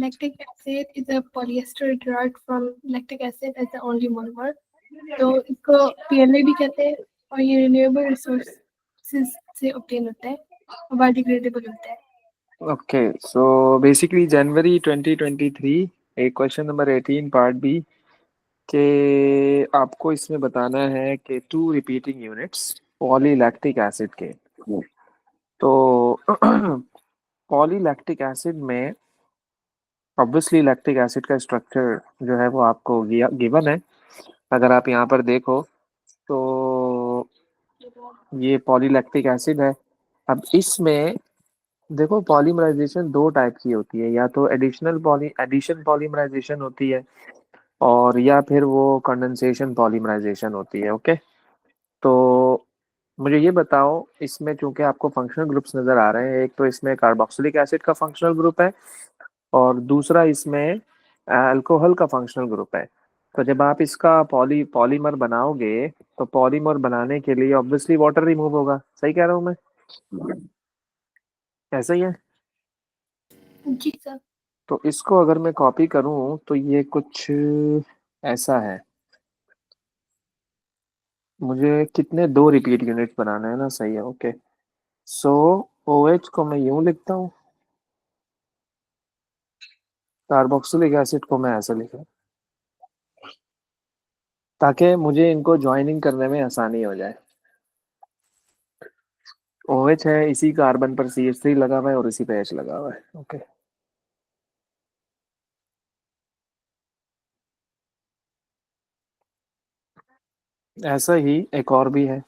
lactic acid is a polyester derived from lactic acid as the only monomer. तो इसको PLA भी कहते हैं और ये रिन्यूएबल रिसोर्सेज से ऑब्टेन होता है और बायोडिग्रेडेबल होता है। ओके, सो बेसिकली जनवरी 2023 एक क्वेश्चन नंबर 18 पार्ट बी के आपको इसमें बताना है कि 2 रिपीटिंग यूनिट्स पॉलीलैक्टिक एसिड के। तो पॉलीलैक्टिक एसिड में ऑब्वियसली लैक्टिक एसिड का स्ट्रक्चर जो है वो आपको गिवन है। अगर आप यहाँ पर देखो तो ये पॉलीलैक्टिक एसिड है। अब इसमें देखो पॉलीमराइजेशन 2 टाइप की होती है, या तो एडिशन पॉलीमराइजेशन होती है और या फिर वो कंडेंसेशन पॉलीमराइजेशन होती है। ओके, तो मुझे ये बताओ, इसमें चूंकि आपको फंक्शनल ग्रुप्स नजर आ रहे हैं, एक तो इसमें कार्बोक्सिलिक एसिड का फंक्शनल ग्रुप है और दूसरा इसमें अल्कोहल का फंक्शनल ग्रुप है। तो जब आप इसका पॉलीमर बनाओगे तो पॉलीमर बनाने के लिए ऑब्वियसली वाटर रिमूव होगा। सही कह रहा हूँ मैं? ऐसा ही है। जी सर। तो इसको अगर मैं कॉपी करूं तो ये कुछ ऐसा है। मुझे कितने 2 रिपीट यूनिट बनाना है ना? सही है। ओके, सो OH को मैं यूं लिखता हूँ, कार्बोक्सिलिक एसिड को मैं ऐसे लिखा, ताकि मुझे इनको ज्वाइनिंग करने में आसानी हो जाए। OH है, इसी कार्बन पर CH3 लगा हुआ है और इसी पे H लगा हुआ है। ओके, ऐसा ही एक और भी है।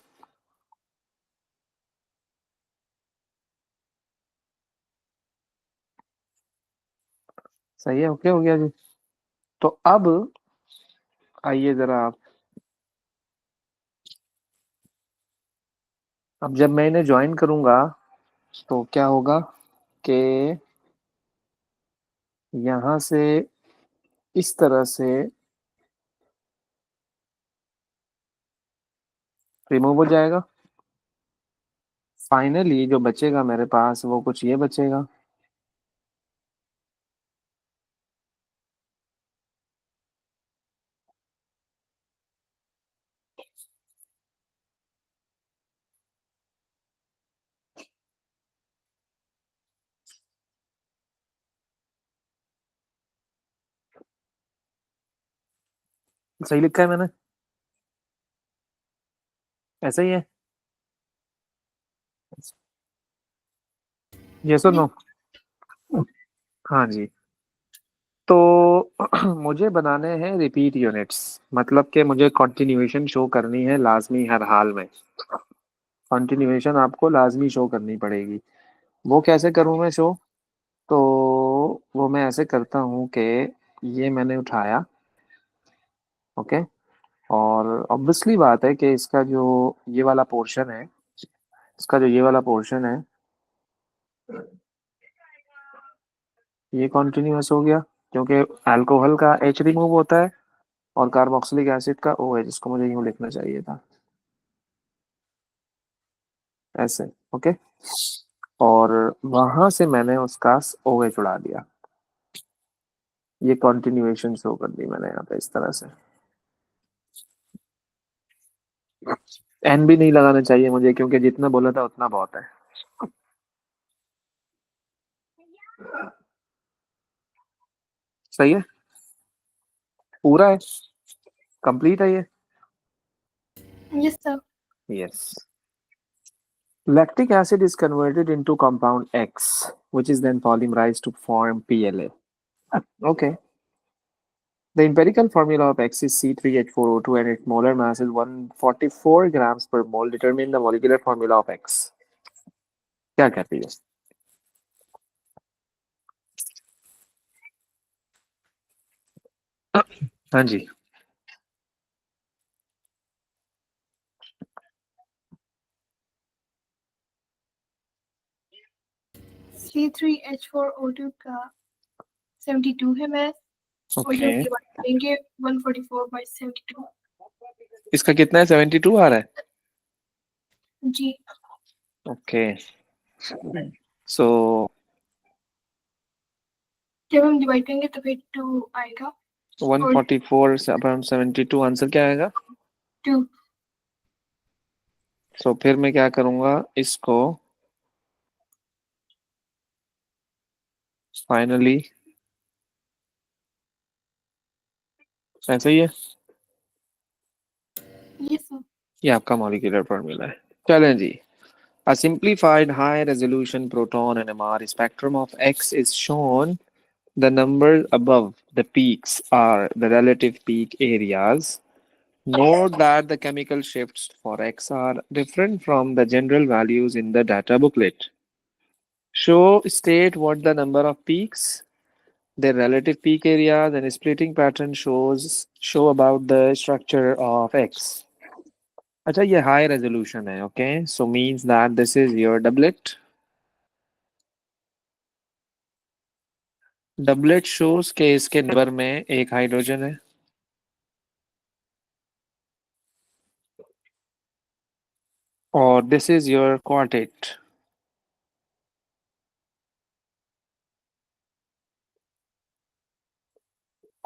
सही है। ओके, हो गया जी। तो अब आइए जरा आप, अब जब मैं इन्हें ज्वाइन करूंगा तो क्या होगा कि यहां से इस तरह से रिमूव हो जाएगा। फाइनली जो बचेगा मेरे पास वो कुछ ये बचेगा। सही लिखा है मैंने? ऐसा ही है? यस और नो? हाँ जी। तो मुझे बनाने हैं रिपीट यूनिट्स, मतलब कि मुझे कंटिन्यूएशन शो करनी है लाजमी हर हाल में। कंटिन्यूएशन आपको लाजमी शो करनी पड़ेगी। वो कैसे करूं मैं शो? तो वो मैं ऐसे करता हूँ कि ये मैंने उठाया। ओके, और ऑब्वियसली बात है कि इसका जो ये वाला पोर्शन है, इसका जो ये वाला पोर्शन है ये कॉन्टिन्यूअस हो गया, क्योंकि अल्कोहल का H रिमूव होता है और कार्बोक्सिलिक एसिड का OH। जिसको मुझे यूं लिखना चाहिए था, ऐसे। ओके, और वहां से मैंने उसका OH उड़ा दिया। ये कॉन्टिन्यूएशन शो कर दी मैंने यहाँ पे इस तरह से। N भी नहीं लगाना चाहिए मुझे, क्योंकि जितना बोला था उतना बहुत है। सही है? पूरा है? कंप्लीट है ये? Yes sir. Yes. Lactic acid is converted into compound X, which is then polymerized to form PLA. Okay. The empirical formula of X is C3H4O2 and its molar mass is 144 grams per mole. Determine the molecular formula of X. क्या कहती है? हाँ जी। C3H4O2 का 72 है math, और जो okay, divide करेंगे 144/72। इसका कितना है? 72 आ रहा है। जी। ओके, सो जब हम डिवाइड करेंगे तो फिर 2 आएगा। 144 से अराउंड 72 आंसर क्या आएगा? 2। तो फिर मैं क्या करूंगा, इसको फाइनली ऐसा ही है, ये सब ये आपका मॉलिक्यूलर फॉर्मूला है। चलें जी, a simplified high resolution proton NMR spectrum of X is shown. The numbers above the peaks are the relative peak areas. Note that the chemical shifts for X are different from the general values in the data booklet. State what the number of peaks, their relative peak areas, and splitting pattern show about the structure of X. अच्छा, ये high resolution है, okay, so means that this is your doublet. Doublet shows के इसके number में एक hydrogen है, और this is your quartet.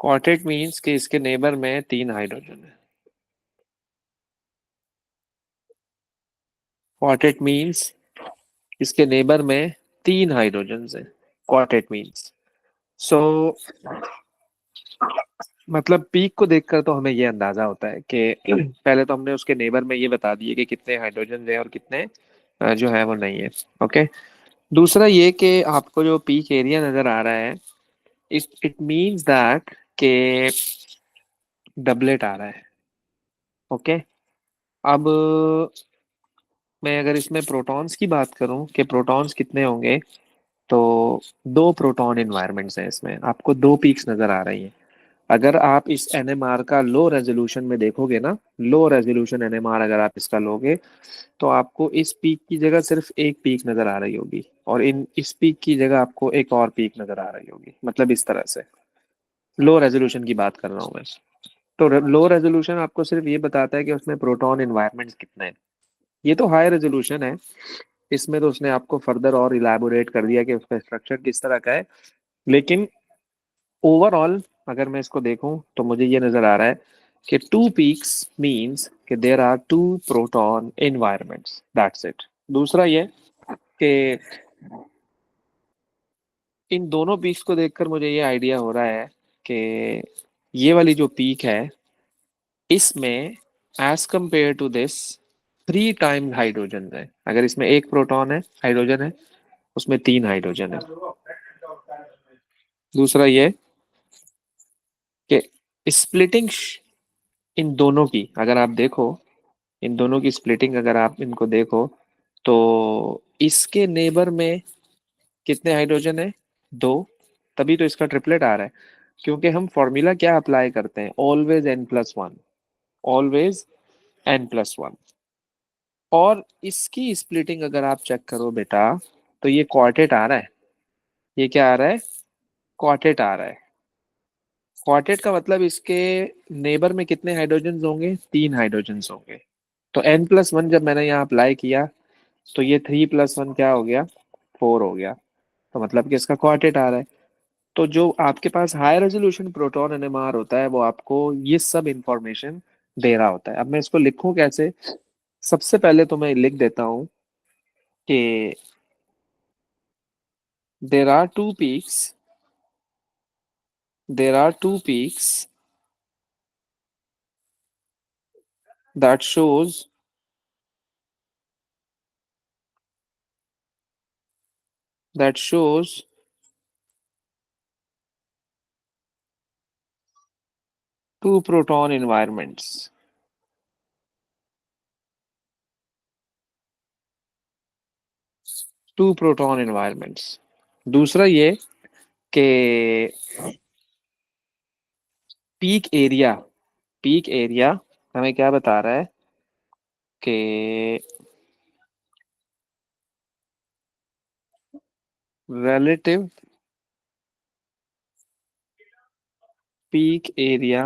Quartet means कि इसके नेबर में 3 हाइड्रोजन है। क्वार्टेट मीन्स इसके नेबर में 3 हाइड्रोजन है। क्वार्टेट मीन्स सो मतलब पीक को देखकर तो हमें ये अंदाजा होता है कि पहले तो हमने उसके नेबर में ये बता दिए कि कितने हाइड्रोजन है और कितने जो है वो नहीं है, ओके। दूसरा ये कि आपको जो पीक एरिया नजर आ रहा है, इट मीन्स दैट के डबलेट आ रहा है, ओके। अब मैं अगर इसमें प्रोटॉन्स की बात करूं कि प्रोटॉन्स कितने होंगे, तो 2 प्रोटॉन इन्वायरमेंट्स हैं इसमें, आपको 2 पीक्स नजर आ रही हैं। अगर आप इस एनएमआर का लो रेजोल्यूशन में देखोगे ना, लो रेजोल्यूशन एनएमआर अगर आप इसका लोगे, तो आपको इस पीक की जगह सिर्फ एक पीक नजर आ रही होगी, और इस पीक की जगह आपको एक और पीक नजर आ रही होगी, मतलब इस तरह से। लो रेजोल्यूशन की बात कर रहा हूँ मैं। तो लो रेजोल्यूशन आपको सिर्फ ये बताता है कि उसमें प्रोटॉन इन्वायरमेंट्स कितने हैं। ये तो हाई रेजोल्यूशन है, इसमें तो उसने आपको फर्दर और इलैबोरेट कर दिया कि उसका स्ट्रक्चर किस तरह का है। लेकिन ओवरऑल अगर मैं इसको देखूं तो मुझे ये नजर आ रहा है कि 2 पीक्स मींस कि there are 2 proton environments, that's it. दूसरा ये कि इन दोनों पीक्स को देखकर मुझे ये आइडिया हो रहा है कि ये वाली जो पीक है, इसमें as compare to this 3 time hydrogen है। अगर इसमें एक प्रोटॉन है, हाइड्रोजन है, उसमें 3 हाइड्रोजन है। दूसरा ये कि स्प्लिटिंग इन दोनों की अगर आप देखो, इन दोनों की स्प्लिटिंग अगर आप इनको देखो, तो इसके नेबर में कितने हाइड्रोजन है? 2। तभी तो इसका ट्रिपलेट आ रहा है, क्योंकि हम फॉर्मूला क्या अप्लाई करते हैं, ऑलवेज n+1, ऑलवेज n+1। और इसकी स्प्लिटिंग अगर आप चेक करो बेटा, तो ये क्वार्टेट आ रहा है। ये क्या आ रहा है? क्वार्टेट आ रहा है। क्वार्टेट का मतलब इसके नेबर में कितने हाइड्रोजन होंगे? 3 हाइड्रोजन होंगे। तो n+1 जब मैंने यहाँ अप्लाई किया, तो ये 3+1 क्या हो गया? 4 हो गया। तो मतलब कि इसका क्वार्टेट आ रहा है। तो जो आपके पास हाई रेजोल्यूशन प्रोटॉन एनएमआर होता है, वो आपको ये सब इंफॉर्मेशन दे रहा होता है। अब मैं इसको लिखूं कैसे? सबसे पहले तो मैं लिख देता हूं कि there are two peaks, there are two peaks that shows that shows 2 proton environments, 2 proton environments। दूसरा ये कि पीक एरिया, पीक एरिया हमें क्या बता रहा है कि relative peak area,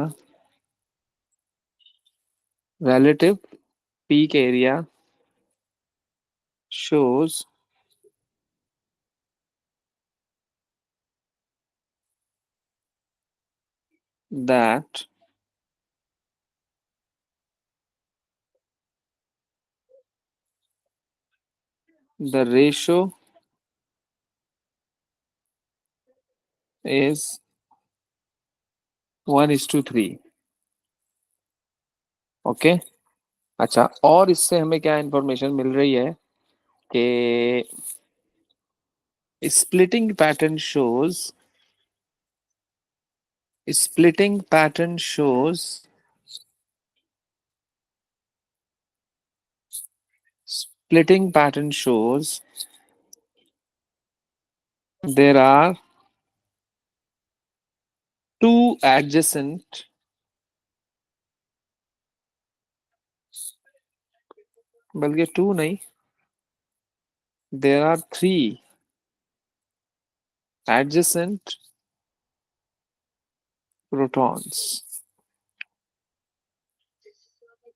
relative peak area shows that the ratio is 1:3। Okay. अच्छा, और इससे हमें क्या इंफॉर्मेशन मिल रही है कि splitting pattern shows splitting pattern shows splitting pattern shows there are two adjacent बल्कि टू नहीं, there are three adjacent protons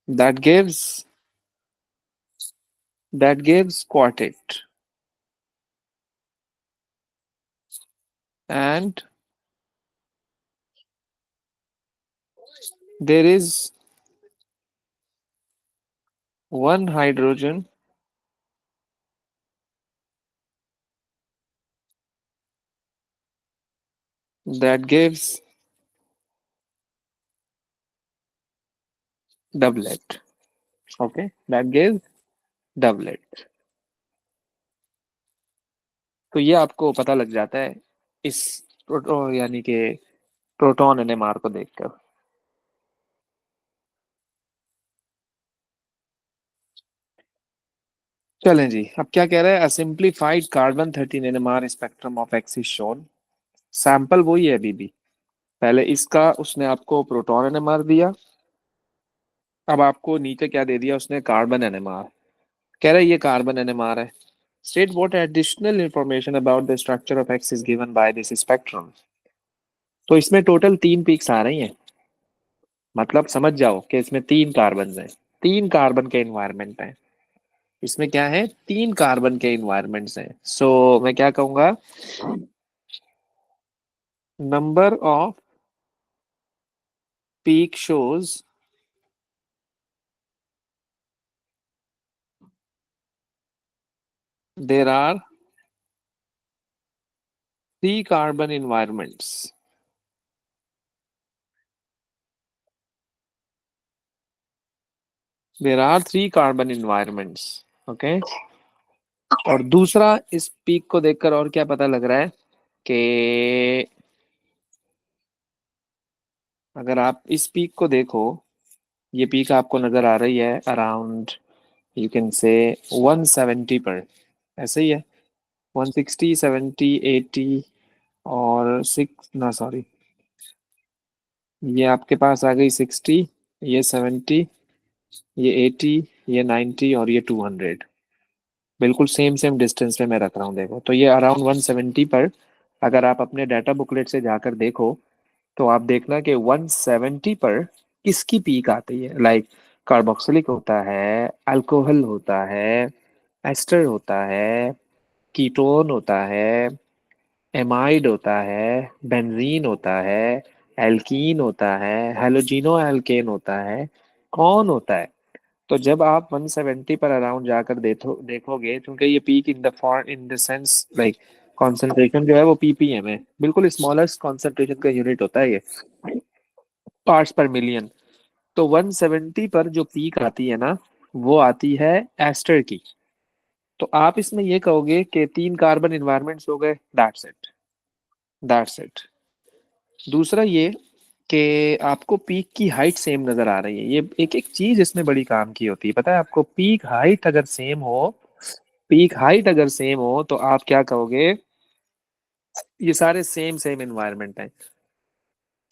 that gives quartet, and there is one hydrogen that gives doublet। okay, that gives doublet। तो ये आपको पता लग जाता है इस यानी कि प्रोटॉन एनएमआर को देखकर। चलें जी, अब क्या कह रहा है, simplified carbon 13 NMR spectrum of x is shown. Sample वही है अभी भी, पहले इसका उसने आपको प्रोटॉन एनएमआर दिया, अब आपको नीचे क्या दे दिया उसने, कार्बन एनएमआर। कह रहा है ये कार्बन एनएमआर है। State what additional information about the structure of x is given by this spectrum. तो इसमें टोटल 3 पीक्स आ रही हैं, मतलब समझ जाओ कि इसमें 3 कार्बन हैं, 3 कार्बन के इन्वायरमेंट हैं। इसमें क्या है, 3 कार्बन के इन्वायरमेंट्स हैं। सो मैं क्या कहूंगा, number off peak shows there are 3 carbon environments। there are 3 carbon environments। Okay. और दूसरा, इस पीक को देखकर और क्या पता लग रहा है कि अगर आप इस पीक को देखो, ये पीक आपको नजर आ रही है अराउंड, यू कैन से 170 पर, ऐसे ही है, 160 70 80 और सिक्स ना सॉरी, ये आपके पास आ गई 60, ये 70, ये 80, ये 90 और ये 200। बिल्कुल सेम सेम डिस्टेंस में मैं रख रहा हूँ, देखो तो ये अराउंड 170 पर। अगर आप अपने डाटा बुकलेट से जाकर देखो तो आप देखना कि 170 पर किसकी पीक आती है। लाइक कार्बोक्सिलिक होता है, अल्कोहल होता है, एस्टर होता है, कीटोन होता है, एमाइड होता है, बेंजीन होता है, एल्कीन होता है, हेलोजिनो एल्केन होता है, कौन होता है। तो जब आप 170 पर अराउंड जाकर देखोगे, क्योंकि ये peak in the for in the sense like concentration जो है वो पीपीएम है, बिल्कुल स्मॉलेस्ट कॉन्सेंट्रेशन का यूनिट होता है ये, पार्ट्स पर मिलियन। तो 170 पर जो पीक आती है ना, वो आती है एस्टर की। तो आप इसमें ये कहोगे कि 3 कार्बन इन्वायरमेंट्स हो गए, दैट्स इट, दैट्स इट। दूसरा ये कि आपको पीक की हाइट सेम नजर आ रही है। ये एक एक चीज इसमें बड़ी काम की होती है, पता है आपको, पीक हाइट अगर सेम हो तो आप क्या कहोगे, ये सारे सेम सेम इन्वायरमेंट हैं।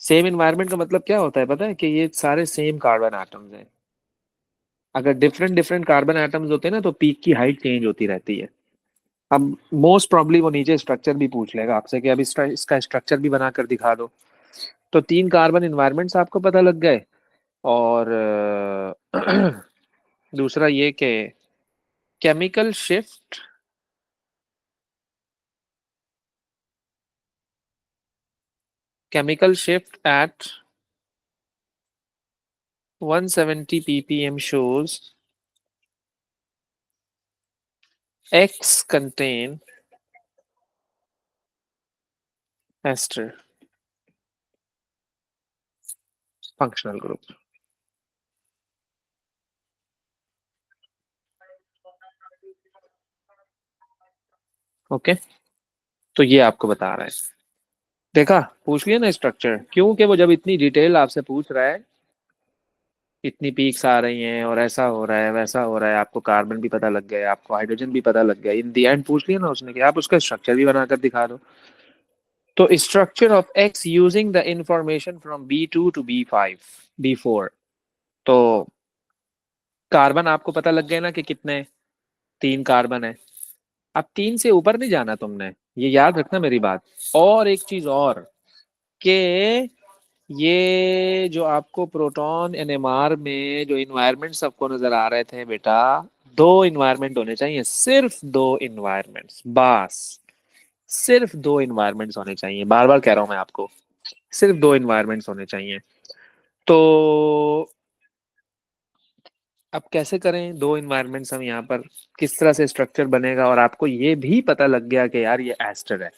सेम इन्वायरमेंट का मतलब क्या होता है पता है, कि ये सारे सेम कार्बन एटम्स हैं। अगर डिफरेंट डिफरेंट कार्बन एटम्स होते हैं ना, तो पीक की हाइट चेंज होती रहती है। अब मोस्ट प्रॉब्ली वो नीचे स्ट्रक्चर भी पूछ लेगा आपसे कि अब इसका स्ट्रक्चर भी बनाकर दिखा दो। तो 3 कार्बन इन्वायरमेंट्स आपको पता लग गए। और दूसरा ये कि chemical shift chemical shift at 170 ppm shows X contain ester functional group. Okay, तो ये आपको बता रहा है। देखा, पूछ लिया ना स्ट्रक्चर, क्योंकि वो जब इतनी डिटेल आपसे पूछ रहा है, इतनी पीक्स आ रही हैं और ऐसा हो रहा है वैसा हो रहा है, आपको कार्बन भी पता लग गया, आपको हाइड्रोजन भी पता लग गया, इन दी एंड पूछ लिया ना उसने कि आप उसका स्ट्रक्चर भी बनाकर दिखा दो। तो structure of X using the information from B2 to B5 B4। तो कार्बन आपको पता लग गया ना कि कितने, 3 कार्बन है। अब 3 से ऊपर नहीं जाना तुमने, ये याद रखना मेरी बात। और एक चीज और, कि ये जो आपको प्रोटॉन एनएमआर में जो इन्वायरमेंट सबको नजर आ रहे थे बेटा, 2 इन्वायरमेंट होने चाहिए, सिर्फ 2 इन्वायरमेंट्स बस। सिर्फ 2 इन्वायरमेंट्स होने चाहिए, बार बार कह रहा हूं मैं आपको, सिर्फ 2 इन्वायरमेंट्स होने चाहिए। तो अब कैसे करें 2 इन्वायरमेंट्स हम यहाँ पर, किस तरह से स्ट्रक्चर बनेगा, और आपको ये भी पता लग गया कि यार ये एस्टर है,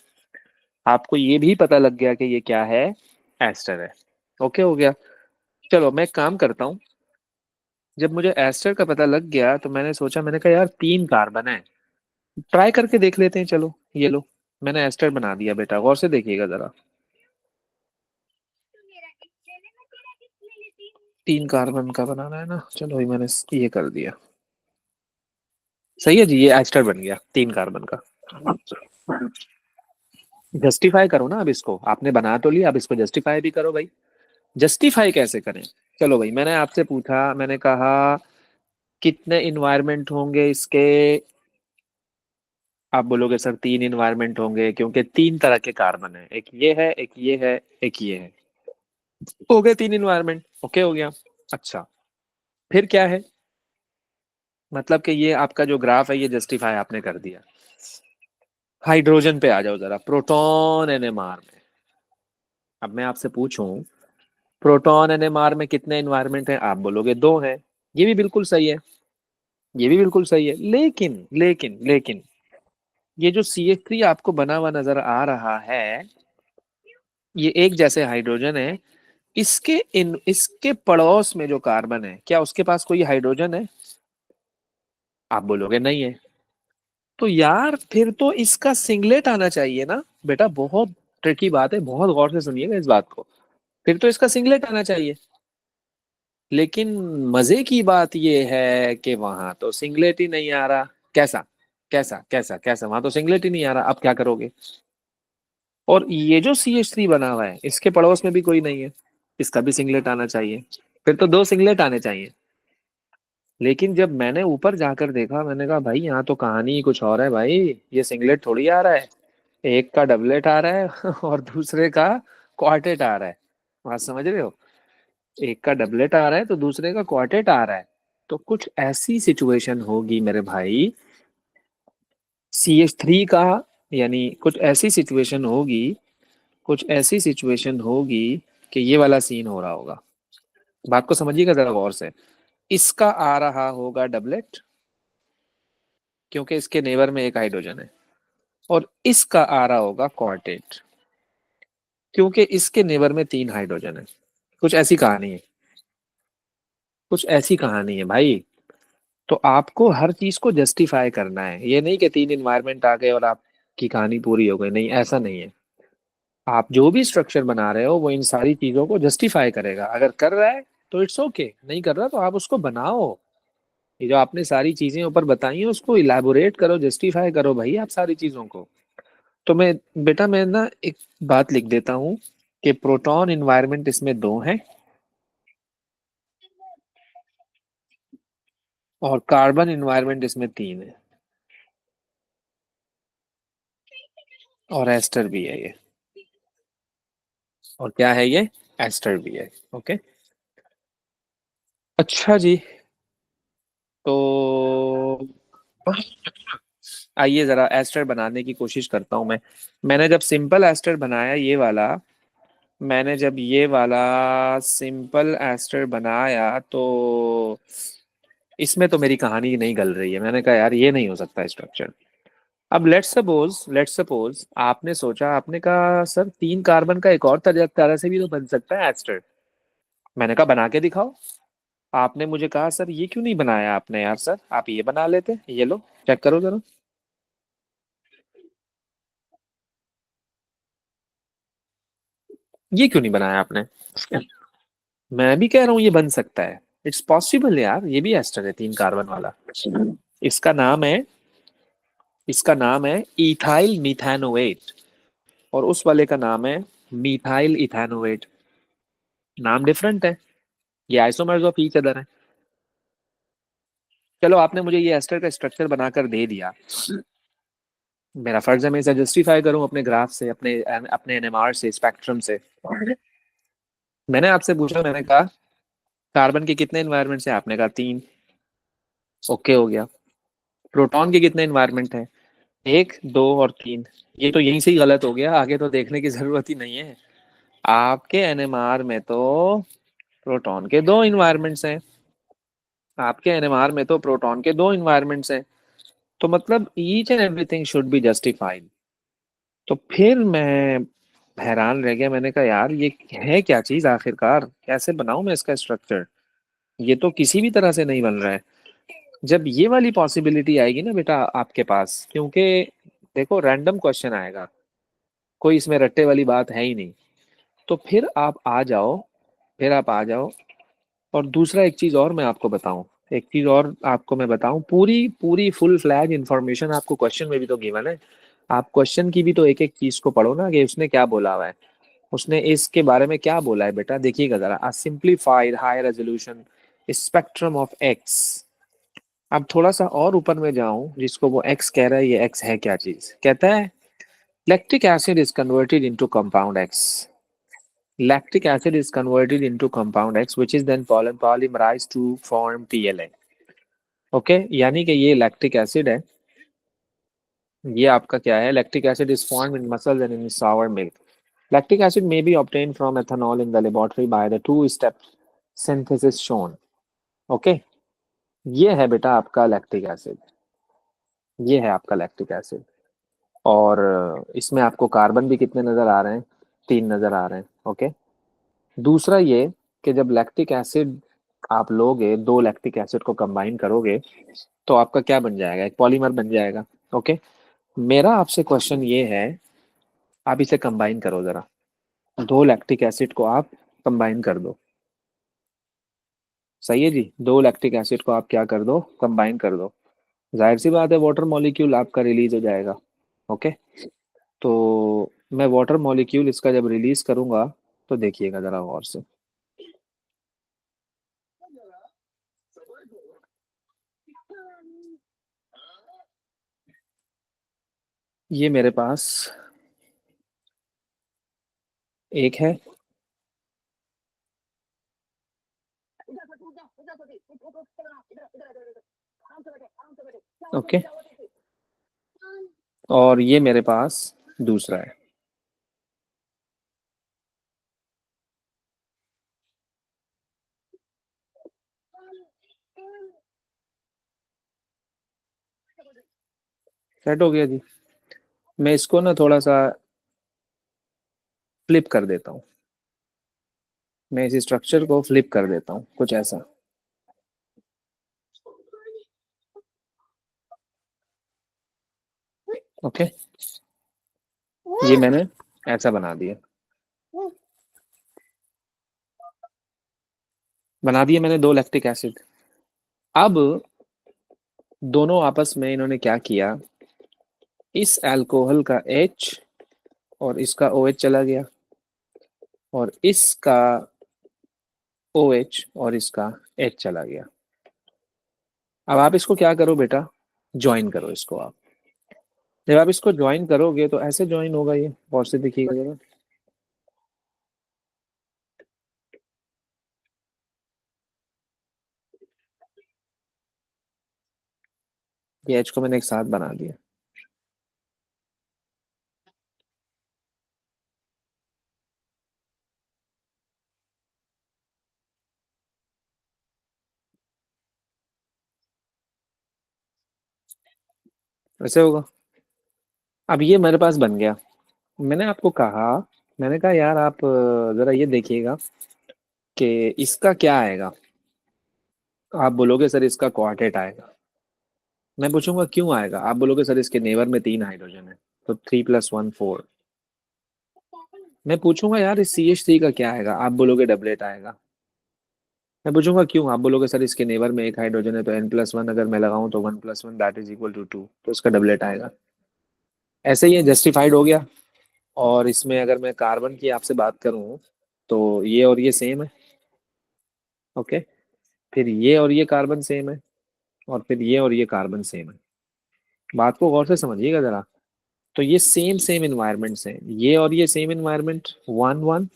आपको ये भी पता लग गया कि ये क्या है, एस्टर है। ओके हो गया। चलो मैं एक काम करता हूँ, जब मुझे एस्टर का पता लग गया तो मैंने सोचा, मैंने कहा यार 3 कार्बन है, ट्राई करके देख लेते हैं, चलो ये लो, मैंने एस्टर बना दिया बेटा, गौर से देखिएगा जरा। 3 कार्बन का बनाना है ना, चलो ये मैंने ये कर दिया, सही है जी, ये एस्टर बन गया 3 कार्बन का। जस्टिफाई करो ना अब इसको, आपने बना तो लिया, अब इसको जस्टिफाई भी करो भाई। जस्टिफाई कैसे करें? चलो भाई, मैंने आपसे पूछा, मैंने कहा कितने इन्वायरमेंट होंगे इसके, आप बोलोगे सर 3 इन्वायरमेंट होंगे, क्योंकि 3 तरह के कार्बन है, एक ये है, एक ये है, एक ये है, हो गए 3 इन्वायरमेंट। ओके हो गया। अच्छा, फिर क्या है, मतलब कि ये आपका जो ग्राफ है ये जस्टिफाई आपने कर दिया। हाइड्रोजन पे आ जाओ जरा, प्रोटॉन एनएमआर में। अब मैं आपसे पूछूं, प्रोटॉन एनएमआर में कितने इन्वायरमेंट हैं, आप बोलोगे 2 हैं। ये भी बिल्कुल सही है, ये भी बिल्कुल सही है, लेकिन ये जो CH3 आपको बना हुआ नजर आ रहा है, ये एक जैसे हाइड्रोजन है, इसके पड़ोस में जो कार्बन है, क्या उसके पास कोई हाइड्रोजन है? आप बोलोगे नहीं है। तो यार फिर तो इसका सिंगलेट आना चाहिए ना बेटा, बहुत ट्रिकी बात है, बहुत गौर से सुनिएगा इस बात को। फिर तो इसका सिंगलेट आना चाहिए, लेकिन मजे की बात यह है कि वहां तो सिंगलेट ही नहीं आ रहा। कैसा कैसा वहां तो सिंगलेट ही नहीं आ रहा, अब क्या करोगे? और ये जो CH3 बना हुआ है, इसके पड़ोस में भी कोई नहीं है, इसका भी सिंगलेट आना चाहिए, फिर तो 2 सिंगलेट आने चाहिए। लेकिन जब मैंने ऊपर जाकर देखा, मैंने कहा भाई यहाँ तो कहानी ही कुछ और है भाई, ये सिंगलेट थोड़ी आ रहा है, एक का डबलेट आ रहा है और दूसरे का क्वार्टेट आ रहा है। बात समझ रहे हो? एक का डबलेट आ रहा है तो दूसरे का क्वार्टेट आ रहा है। तो कुछ ऐसी सिचुएशन होगी मेरे भाई, CH3 का, यानी कुछ ऐसी सिचुएशन होगी, कुछ ऐसी सिचुएशन होगी कि ये वाला सीन हो रहा होगा। बात को समझिएगा जरा गौर से। इसका आ रहा होगा डबलेट, क्योंकि इसके नेबर में एक हाइड्रोजन है, और इसका आ रहा होगा क्वार्टेट, क्योंकि इसके नेबर में 3 हाइड्रोजन है। कुछ ऐसी कहानी है, कुछ ऐसी कहानी है भाई। तो आपको हर चीज को जस्टिफाई करना है, ये नहीं कि 3 इन्वायरमेंट आ गए और आपकी कहानी पूरी हो गई, नहीं ऐसा नहीं है। आप जो भी स्ट्रक्चर बना रहे हो वो इन सारी चीजों को जस्टिफाई करेगा, अगर कर रहा है तो इट्स ओके, नहीं कर रहा तो आप उसको बनाओ। ये जो आपने सारी चीजें ऊपर बताई हैं उसको इलाबोरेट करो, जस्टिफाई करो भाई आप सारी चीजों को। तो मैं, बेटा मैं ना एक बात लिख देता हूँ कि प्रोटॉन इन्वायरमेंट इसमें 2 हैं, और कार्बन इन्वायरमेंट इसमें 3 है, और एस्टर भी है ये। और क्या है ये? एस्टर भी है। ओके, अच्छा जी। तो आइए जरा एस्टर बनाने की कोशिश करता हूँ मैं। मैंने जब सिंपल एस्टर बनाया ये वाला, मैंने जब ये वाला सिंपल एस्टर बनाया तो इसमें तो मेरी कहानी नहीं गल रही है। मैंने कहा यार ये नहीं हो सकता स्ट्रक्चर। अब लेट्स सपोज आपने सोचा, आपने कहा सर 3 कार्बन का एक और तरह से भी तो बन सकता है एस्टर। मैंने कहा बना के दिखाओ। आपने मुझे कहा सर ये क्यों नहीं बनाया आपने, यार सर आप ये बना लेते, ये लो चेक करो जरा। ये क्यों नहीं बनाया आपने? मैं भी कह रहा हूँ ये बन सकता है। इट्स पॉसिबल यार, ये भी एस्टर है 3 कार्बन वाला। इसका नाम है इसका नाम है इथाइल मिथानोएट। और उस वाले का नाम है मिथाइल इथानोएट। नाम डिफरेंट है, ये आइसोमर्स ऑफ ईच अदर है। चलो आपने मुझे ये एस्टर का स्ट्रक्चर बनाकर दे दिया। मेरा फर्ज है मैं इसे जस्टिफाई करूं अपने ग्राफ से, अपने अपने एनएमआर से, स्पेक्ट्रम से। मैंने आपसे पूछा, मैंने कहा कार्बन के कितने इन्वायरमेंट है, आपने कहा 3। ओके हो गया। प्रोटॉन के कितने इन्वायरमेंट है? 1, 2 और 3। ये तो यहीं से ही गलत हो गया, आगे तो देखने की जरूरत ही नहीं है। आपके एनएमआर में तो प्रोटॉन के 2 इन्वायरमेंट्स हैं। आपके एनएमआर में तो प्रोटॉन के 2 इन्वायरमेंट्स हैं। तो मतलब each and everything should be justified. तो फिर मैं हैरान रह गया, मैंने कहा यार ये है क्या चीज आखिरकार, कैसे बनाऊं मैं इसका स्ट्रक्चर? ये तो किसी भी तरह से नहीं बन रहा है। जब ये वाली पॉसिबिलिटी आएगी ना बेटा आपके पास, क्योंकि देखो रैंडम क्वेश्चन आएगा, कोई इसमें रट्टे वाली बात है ही नहीं। तो फिर आप आ जाओ। और दूसरा एक चीज और मैं आपको बताऊं, एक चीज और आपको मैं बताऊं, पूरी पूरी फुल फ्लैग इंफॉर्मेशन आपको क्वेश्चन में भी तो गिवन है। आप क्वेश्चन की भी तो एक एक चीज को पढ़ो ना, कि उसने क्या बोला हुआ है। उसने इसके बारे में क्या बोला है बेटा, देखिएगा जरा। अ simplified high resolution spectrum of x. अब थोड़ा सा और ऊपर में जाऊं, जिसको वो एक्स कह रहा है, ये एक्स है क्या चीज? कहता है lactic acid is converted into compound X. Lactic acid is converted into compound X, which is then polymerized to form PLA. Okay यानी कि ये लैक्टिक एसिड है। ये आपका क्या है? Lactic acid is form in muscles and in sour milk. Lactic acid may be obtained from ethanol in the laboratory by the two-step synthesis shown. Okay ये है बेटा आपका लैक्टिक एसिड। ये है आपका लैक्टिक एसिड। और इसमें आपको कार्बन भी कितने नजर आ रहे हैं? 3 नजर आ रहे हैं। ओके दूसरा ये कि जब लैक्टिक एसिड आप लोगे, 2 लैक्टिक एसिड को कंबाइन करोगे, तो आपका क्या बन जाएगा? एक पॉलीमर बन जाएगा। ओके मेरा आपसे क्वेश्चन ये है, आप इसे कंबाइन करो जरा। 2 लैक्टिक एसिड को आप कंबाइन कर दो। सही है जी, 2 लैक्टिक एसिड को आप क्या कर दो? कंबाइन कर दो। जाहिर सी बात है वाटर मॉलिक्यूल आपका रिलीज हो जाएगा। ओके तो मैं वाटर मॉलिक्यूल इसका जब रिलीज करूंगा, तो देखिएगा जरा गौर से। ये मेरे पास एक है। ओके और ये मेरे पास दूसरा है। सेट हो गया जी। मैं इसको ना थोड़ा सा फ्लिप कर देता हूँ। मैं इस स्ट्रक्चर को फ्लिप कर देता हूँ कुछ ऐसा। ओके ये मैंने ऐसा बना दिए मैंने 2 लैक्टिक एसिड। अब दोनों आपस में इन्होंने क्या किया, इस अल्कोहल का H और इसका OH चला गया, और इसका OH और इसका H चला गया। अब आप इसको क्या करो बेटा, ज्वाइन करो इसको आप। जब आप इसको ज्वाइन करोगे तो ऐसे ज्वाइन होगा, ये और से देखिएगा जरा। ये H को मैंने एक साथ बना दिया। ऐसे होगा। अब ये मेरे पास बन गया। मैंने आपको कहा, मैंने कहा यार आप जरा ये देखिएगा कि इसका क्या आएगा। आप बोलोगे सर इसका क्वार्टेट आएगा। मैं पूछूंगा क्यों आएगा, आप बोलोगे सर इसके नेबर में 3 हाइड्रोजन है, तो 3 + 1 4। मैं पूछूंगा यार इस CH3 का क्या आएगा, आप बोलोगे डबलेट आएगा। मैं पूछूंगा क्यों, आप बोलोगे सर इसके नेबर में 1 हाइड्रोजन है, तो N+1 अगर मैं लगाऊं तो 1 + 1 दैट इज इक्वल टू 2, तो इसका डबलेट आएगा। ऐसे ही ये जस्टिफाइड हो गया। और इसमें अगर मैं कार्बन की आपसे बात करूं तो ये और ये सेम है। ओके। फिर ये और ये कार्बन सेम है। और फिर ये और ये कार्बन सेम है। बात को गौर से समझिएगा जरा। तो ये सेम सेम इन्वायरमेंट्स हैं, ये और ये सेम इन्वायरमेंट 1 1।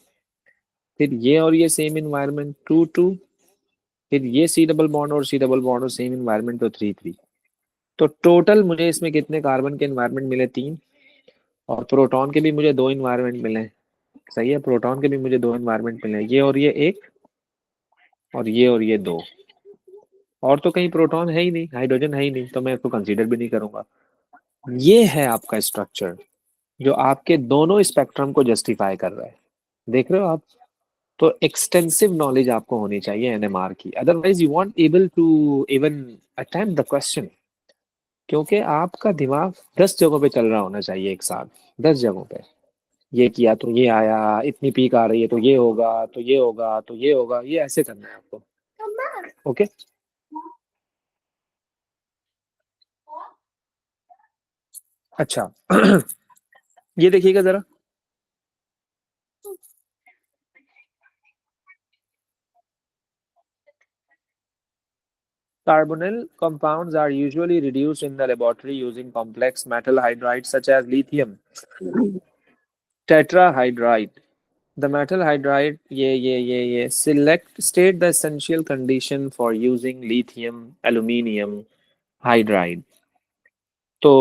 फिर ये और ये सेम इन्वायरमेंट 2 2। फिर ये सी डबल बॉन्ड और सी डबल बॉन्ड और सेम इन्वायरमेंट तो 3 3। तो टोटल मुझे इसमें कितने कार्बन के इन्वायरमेंट मिले, 3। और प्रोटॉन के भी मुझे 2 इन्वायरमेंट मिले। सही है, प्रोटॉन के भी मुझे 2 इन्वायरमेंट मिले, ये और ये एक, और ये और ये दो। और तो कहीं प्रोटॉन है ही नहीं, हाइड्रोजन है ही नहीं, तो मैं इसको कंसीडर भी नहीं करूंगा। ये है आपका स्ट्रक्चर जो आपके दोनों स्पेक्ट्रम को जस्टिफाई कर रहा है। देख रहे हो आप। तो एक्सटेंसिव नॉलेज आपको होनी चाहिए NMR की, otherwise you won't able to even attempt the question. क्योंकि आपका दिमाग 10 जगहों पे चल रहा होना चाहिए एक साथ, 10 जगहों पे। ये किया तो ये आया, इतनी पीक आ रही है तो ये होगा, तो ये होगा, तो ये होगा, ये ऐसे करना है आपको। ओके। अच्छा। ये देखिएगा जरा। Carbonyl compounds are usually reduced in the laboratory using complex metal hydrides such as lithium tetrahydride. The metal hydride, ये select state the essential condition for using lithium aluminium hydride. तो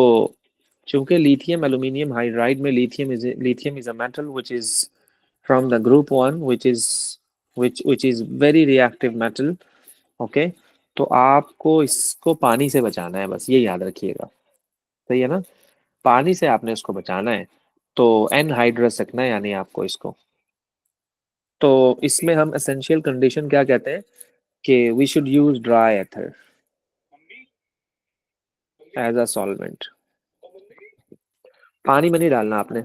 चूंकि lithium aluminium hydride में lithium is a metal which is from the group 1 which is very reactive metal. Okay. तो आपको इसको पानी से बचाना है, बस ये याद रखिएगा। सही है ना। पानी से आपने इसको बचाना है। तो एनहाइड्रस रखना है यानी आपको इसको। तो इसमें हम एसेंशियल कंडीशन क्या कहते हैं कि we should use dry ether as a solvent. पानी में नहीं डालना आपने,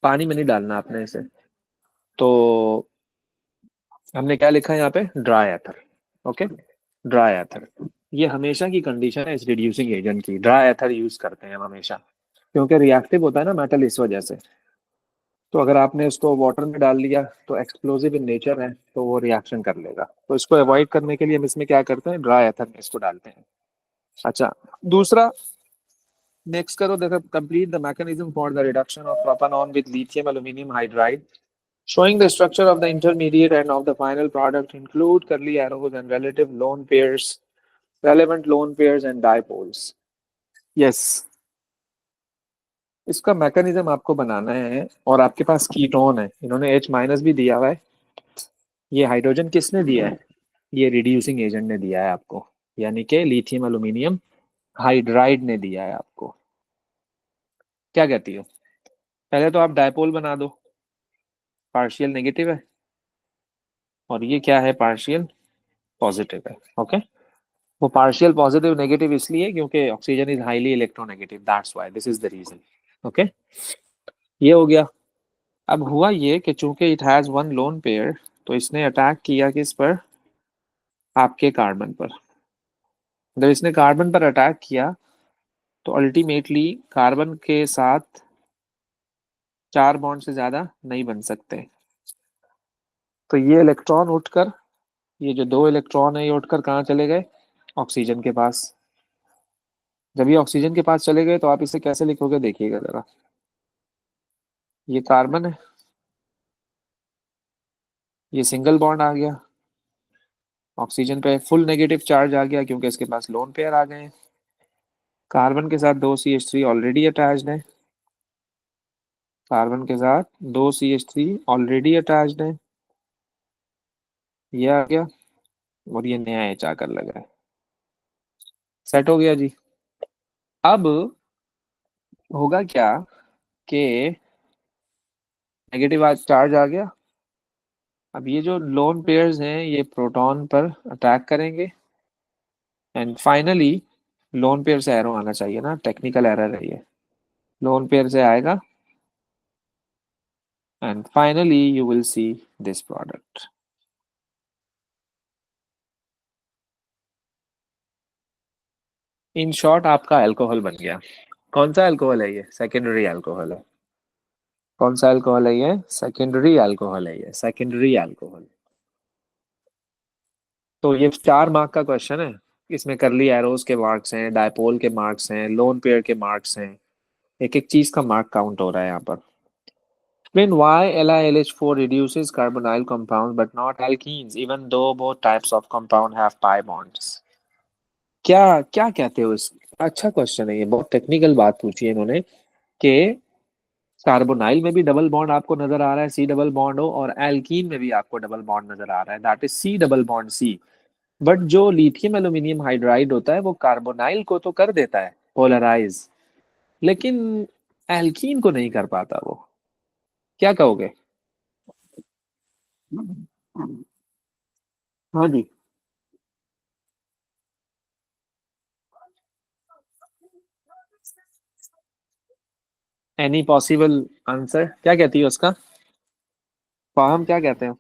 पानी में नहीं डालना आपने इसे। तो हमने क्या लिखा है यहाँ पे, ड्राई एथर। ओके। ड्राई एथर, ये हमेशा की कंडीशन है इस रिड्यूसिंग एजेंट की, ड्राई एथर यूज करते हैं हम हमेशा। क्योंकि रिएक्टिव होता है ना मेटल, इस वजह से। तो अगर आपने उसको वाटर में डाल लिया तो एक्सप्लोजिव इन नेचर है, तो वो रिएक्शन कर लेगा। तो इसको अवॉइड करने के लिए हम इसमें क्या करते हैं, ड्राई एथर में इसको डालते हैं। अच्छा। दूसरा, नेक्स्ट करो, देखो, complete the mechanism for the reduction of propanone with lithium aluminium hydride showing the structure of the intermediate and of the final product, include curly arrows and relevant lone pairs and dipoles. Yes, इसका mechanism आपको बनाना है। और आपके पास ketone है, इन्होंने H- भी दिया हुआ है। ये हाइड्रोजन किसने दिया है, ये रिड्यूसिंग एजेंट ने दिया है आपको, यानी कि लिथियम एल्यूमिनियम हाइड्राइड ने दिया है आपको। क्या कहती हो। पहले तो आप डायपोल बना दो, पार्शियल नेगेटिव है, और ये क्या है, पार्शियल पॉजिटिव है। ओके। वो पार्शियल पॉजिटिव नेगेटिव इसलिए क्योंकि oxygen is highly electronegative, that's why, this is the reason. Okay. ये हो गया। अब हुआ ये कि चूंकि it has one lone pair, तो इसने अटैक किया किस पर, आपके कार्बन पर। जब इसने कार्बन पर अटैक किया तो अल्टीमेटली कार्बन के साथ 4 बॉन्ड से ज्यादा नहीं बन सकते। तो ये इलेक्ट्रॉन उठकर, ये जो 2 इलेक्ट्रॉन है, ये उठकर कहाँ चले गए, ऑक्सीजन के पास। जब ये ऑक्सीजन के पास चले गए तो आप इसे कैसे लिखोगे, देखिएगा जरा। ये कार्बन है, ये सिंगल बॉन्ड आ गया, ऑक्सीजन पे फुल नेगेटिव चार्ज आ गया क्योंकि इसके पास लोन पेयर आ गए हैं। कार्बन के साथ 2 CH3 ऑलरेडी अटैच्ड है, कार्बन के साथ 2 CH3 ऑलरेडी अटैच्ड है, ये आ गया। और ये नया एच आकर लगा है। सेट हो गया जी। अब होगा क्या कि नेगेटिव चार्ज आ गया। अब ये जो लोन पेयर्स हैं ये प्रोटॉन पर अटैक करेंगे एंड फाइनली लोन पेयर से एरो आना चाहिए ना, टेक्निकल एरर है ये। लोन पेयर से आएगा and finally you will see this product. In short आपका अल्कोहल बन गया। कौन सा अल्कोहल है ये? सेकेंडरी अल्कोहल है। कौन सा अल्कोहल है ये? सेकेंडरी अल्कोहल है ये, सेकेंडरी अल्कोहल। तो ये 4 मार्क का क्वेश्चन है। इसमें करली एरोज के मार्क्स हैं, डायपोल के मार्क्स हैं, लोन पेयर के मार्क्स हैं। एक एक चीज का मार्क काउंट हो रहा है यहाँ पर। Explain why LiLH4 reduces carbonyl compounds but not alkenes, even though both types of compound have pi bonds. क्या क्या कहते हो इस? अच्छा क्वेश्चन है ये, बहुत टेक्निकल बात पूछी है इन्होंने कि कार्बोनाइल में भी डबल बॉन्ड आपको नजर आ रहा है, सी डबल बॉन्ड हो, और एल्कीन में भी आपको डबल बॉन्ड नजर आ रहा है, that is C double bond C. But जो लिथियम एल्यूमिनियम हाइड्राइड होता है वो कार्बोनाइल को तो कर देता है पोलराइज, लेकिन एल्कीन को नहीं कर पाता वो। क्या कहोगे? हाँ जी। एनी पॉसिबल आंसर क्या कहती है उसका? फॉर्म क्या कहते हैं?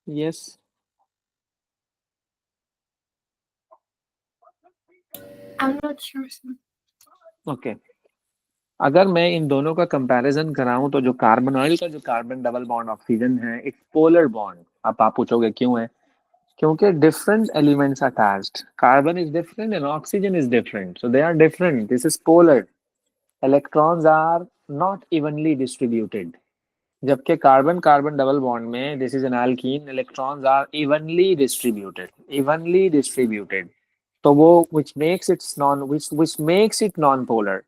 Yes. I'm not sure, sir. Okay. अगर मैं इन दोनों का कंपैरिजन कराऊं तो जो कार्बन ऑयल का जो कार्बन डबल बॉन्ड ऑक्सीजन है एक पोलर बॉन्ड। अब आप पूछोगे क्यों है? क्योंकि different elements attached, carbon is different and oxygen is different, so they are different, this is polar. Electrons are not evenly distributed. जबकि कार्बन कार्बन डबल बॉन्ड में this is an alkene, electrons are evenly distributed, evenly distributed. तो वो which makes it non-polar,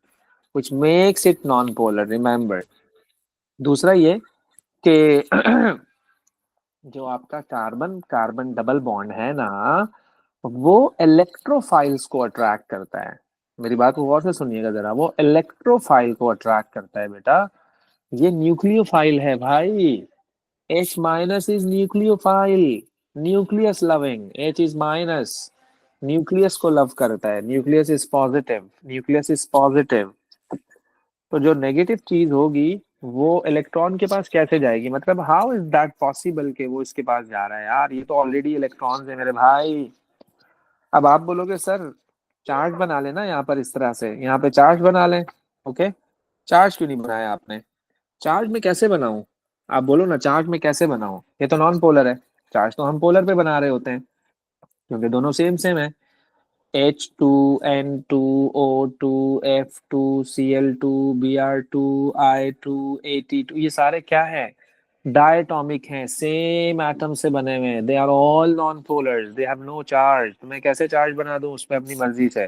which makes it non-polar, remember। दूसरा ये कि जो आपका carbon carbon double bond है ना, वो इलेक्ट्रोफाइल्स को अट्रैक्ट करता है। मेरी बात को गौर से सुनिएगा जरा, वो इलेक्ट्रोफाइल को अट्रैक्ट करता है बेटा। ये न्यूक्लियोफाइल है भाई। H minus is nucleophile, nucleus loving. H is minus, nucleus को लव करता है। Nucleus is positive, nucleus is positive. तो जो नेगेटिव चीज होगी वो इलेक्ट्रॉन के पास कैसे जाएगी? मतलब हाउ इज दैट पॉसिबल कि वो इसके पास जा रहा है? यार ये तो ऑलरेडी इलेक्ट्रॉन्स है मेरे भाई। अब आप बोलोगे सर चार्ज बना लेना यहाँ पर, इस तरह से यहाँ पे चार्ज बना लें। ओके, चार्ज क्यों नहीं बनाया आपने? चार्ज में कैसे बनाऊं? आप बोलो ना, चार्ज में कैसे बनाऊं? ये तो नॉन पोलर है। चार्ज तो हम पोलर पे बना रहे होते हैं क्योंकि दोनों सेम सेम है। H2N2O2F2Cl2 Br2 I2 ये सारे क्या है? डायटोमिक हैं, सेम एटम से बने हुए हैं। They are all non polar, they have no charge. तो मैं कैसे चार्ज बना दूं उसमें अपनी मर्जी से?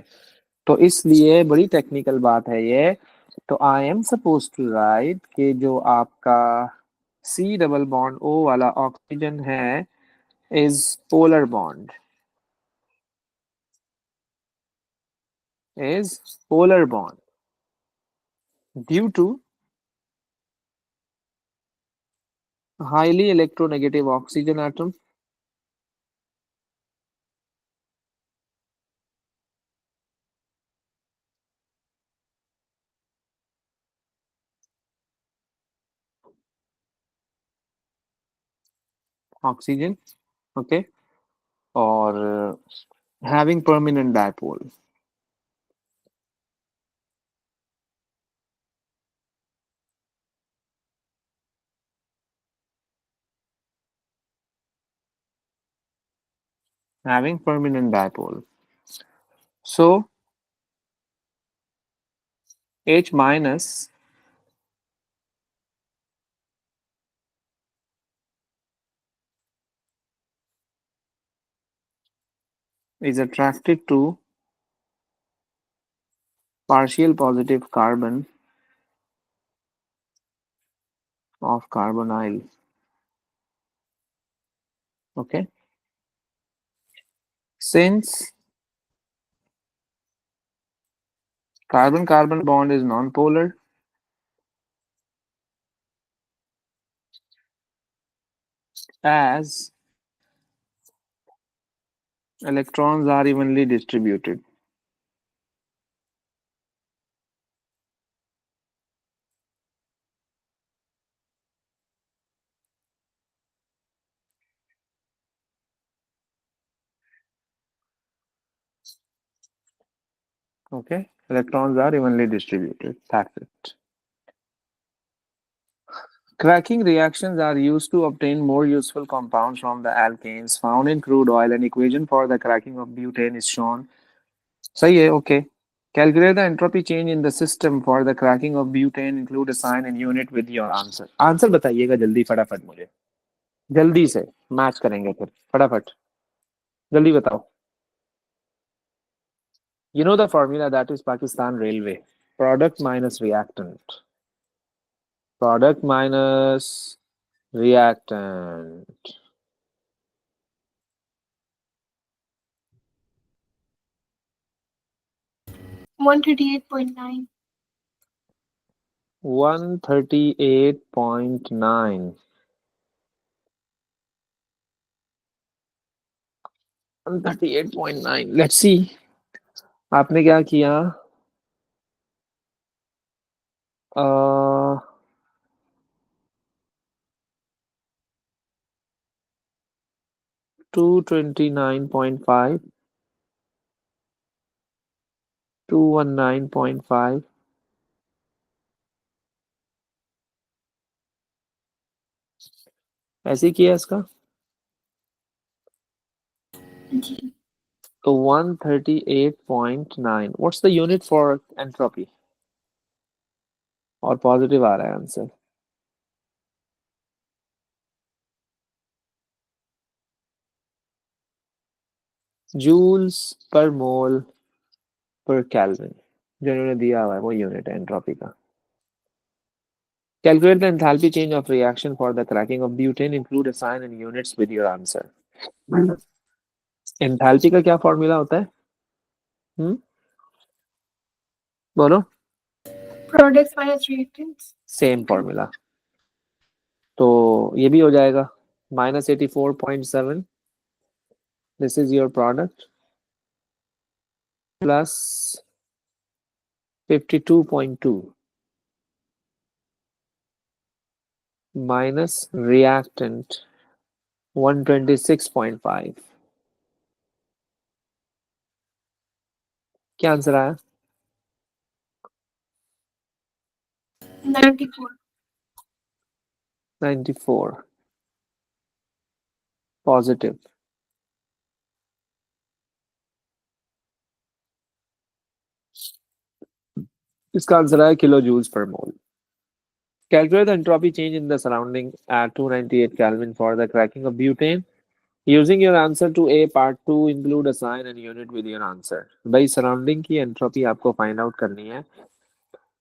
तो इसलिए बड़ी टेक्निकल बात है ये। तो I am suppose to write कि जो आपका सी डबल बॉन्ड ओ वाला ऑक्सीजन है is polar bond, is polar bond due to highly electronegative oxygen atom, oxygen, okay, or having permanent dipole, having permanent dipole. So H minus is attracted to partial positive carbon of carbonyl. Okay. Since carbon-carbon bond is non-polar, as electrons are evenly distributed. Okay, electrons are evenly distributed. That's it. Cracking reactions are used to obtain more useful compounds from the alkanes found in crude oil. An equation for the cracking of butane is shown. सही है, okay. Calculate the entropy change in the system for the cracking of butane. Include a sign and unit with your answer. Answer बताइएगा जल्दी फटाफट मुझे. जल्दी से match करेंगे फिर फटाफट. जल्दी बताओ. You know the formula, that is Pakistan Railway. Product minus reactant. Product minus reactant. 138.9. 138.9. 138.9. Let's see. आपने क्या किया? 229.5, 219.5. ऐसे ही किया इसका. जी. तो 138.9. What's the unit for entropy? और पॉजिटिव आ रहा है आंसर. जूल्स पर मोल पर केल्विन. जो इन्होंने दिया हुआ है वो यूनिट है एंट्रोपी का. Calculate the enthalpy change of reaction for the cracking of butane. Include a sign and units with your answer. Enthalpy का क्या फॉर्मूला होता है? बोलो. Products minus reactants. Same formula. तो ये भी हो जाएगा. -84.7. This is your product plus 52.2 minus reactant 126.5. क्या आंसर आया? 94. 94. पॉजिटिव. इसका आंसर आया किलो जूल्स पर mole. Calculate the entropy change in the surrounding at 298 Kelvin for the cracking of butane. Using your answer to A part 2, include a sign and unit with your answer. भाई surrounding की entropy आपको find out करनी है.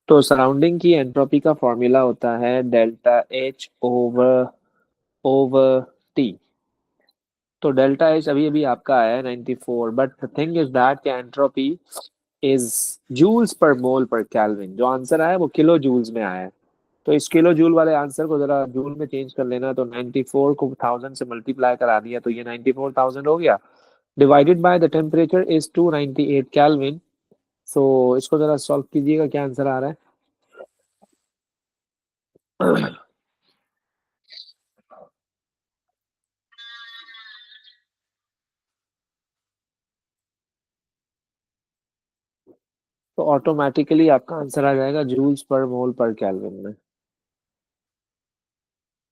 तो surrounding की entropy का formula होता है डेल्टा एच ओवर टी. तो डेल्टा एच अभी अभी आपका आया है 94. But the thing is that entropy is joules पर मोल पर केल्विन. जो आंसर आया है वो किलो जूल्स में आया है. तो इस किलो जूल वाले आंसर को जरा जूल में चेंज कर लेना. तो 94 को 1000 से मल्टीप्लाई करा दिया तो ये 94,000 हो गया. Divided by the temperature is 298 kelvin. So इसको जरा सॉल्व कीजिएगा. क्या आंसर आ रहा है? तो ऑटोमेटिकली आपका आंसर आ जाएगा जूल्स पर मोल पर केल्विन में.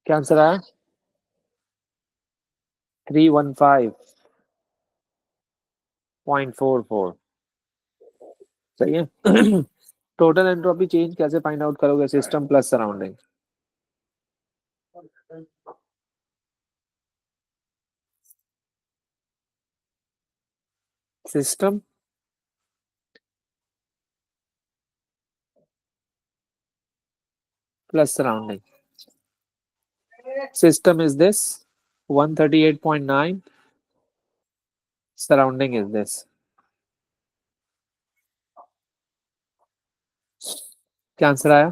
क्या आंसर आया? 315.44. सही है. टोटल एंट्रोपी चेंज कैसे फाइंड आउट करोगे? System plus surrounding. System plus surrounding. System is this. 138.9 surrounding is this. क्या आंसर आया?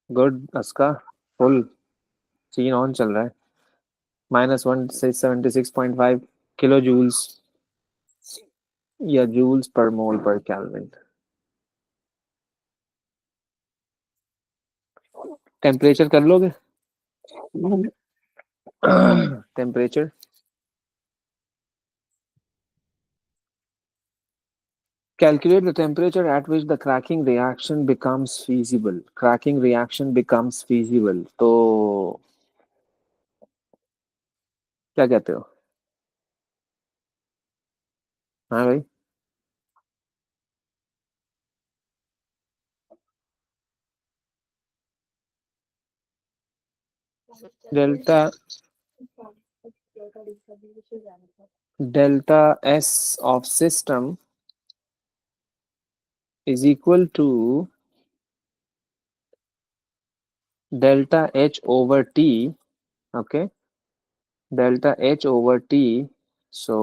गुड अस्का, फुल सीन ऑन चल रहा है। -176.5 किलो जूल्स या जूल्स पर मोल पर केल्विन। टेम्परेचर कर लोगे? Temperature calculate the temperature at which the cracking reaction becomes feasible. Cracking reaction becomes feasible, तो क्या कहते हो? हाँ भाई, delta delta S of system is equal to delta H over T. Okay, delta H over T. So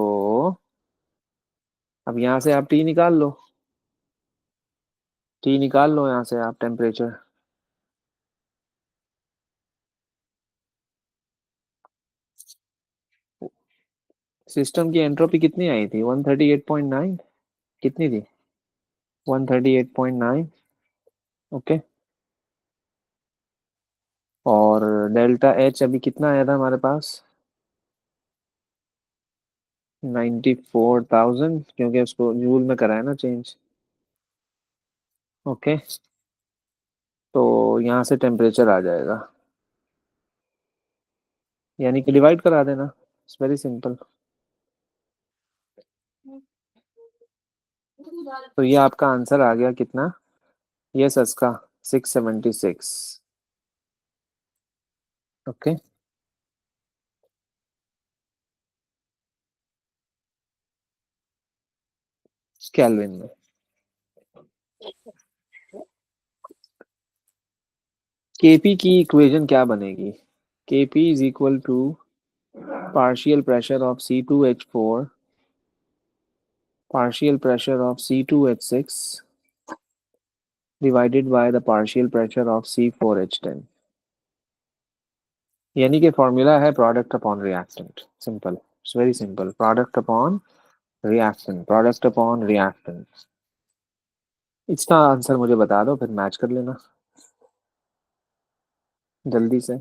अब यहाँ से आप T निकाल लो, T निकाल लो यहाँ से आप टेम्परेचर। सिस्टम की एंट्रोपी कितनी आई थी? 138.9। कितनी थी? 138.9। ओके, और डेल्टा एच अभी कितना आया था हमारे पास? 94,000, क्योंकि उसको जूल में करा है ना चेंज। ओके, तो यहाँ से टेम्परेचर आ जाएगा, यानी कि डिवाइड करा देना। It's very simple. तो ये आपका आंसर आ गया कितना? यस इसका 676। ओके, केल्विन में। केपी की इक्वेशन क्या बनेगी? KP is equal to partial pressure of C2H4 partial pressure of C2H6 divided by the partial pressure of C4H10, यानी कि फॉर्मूला है product upon reactant. Simple, it's very simple. Product upon reactant, product upon reactant. इसका answer मुझे बता दो, फिर match कर लेना जल्दी से।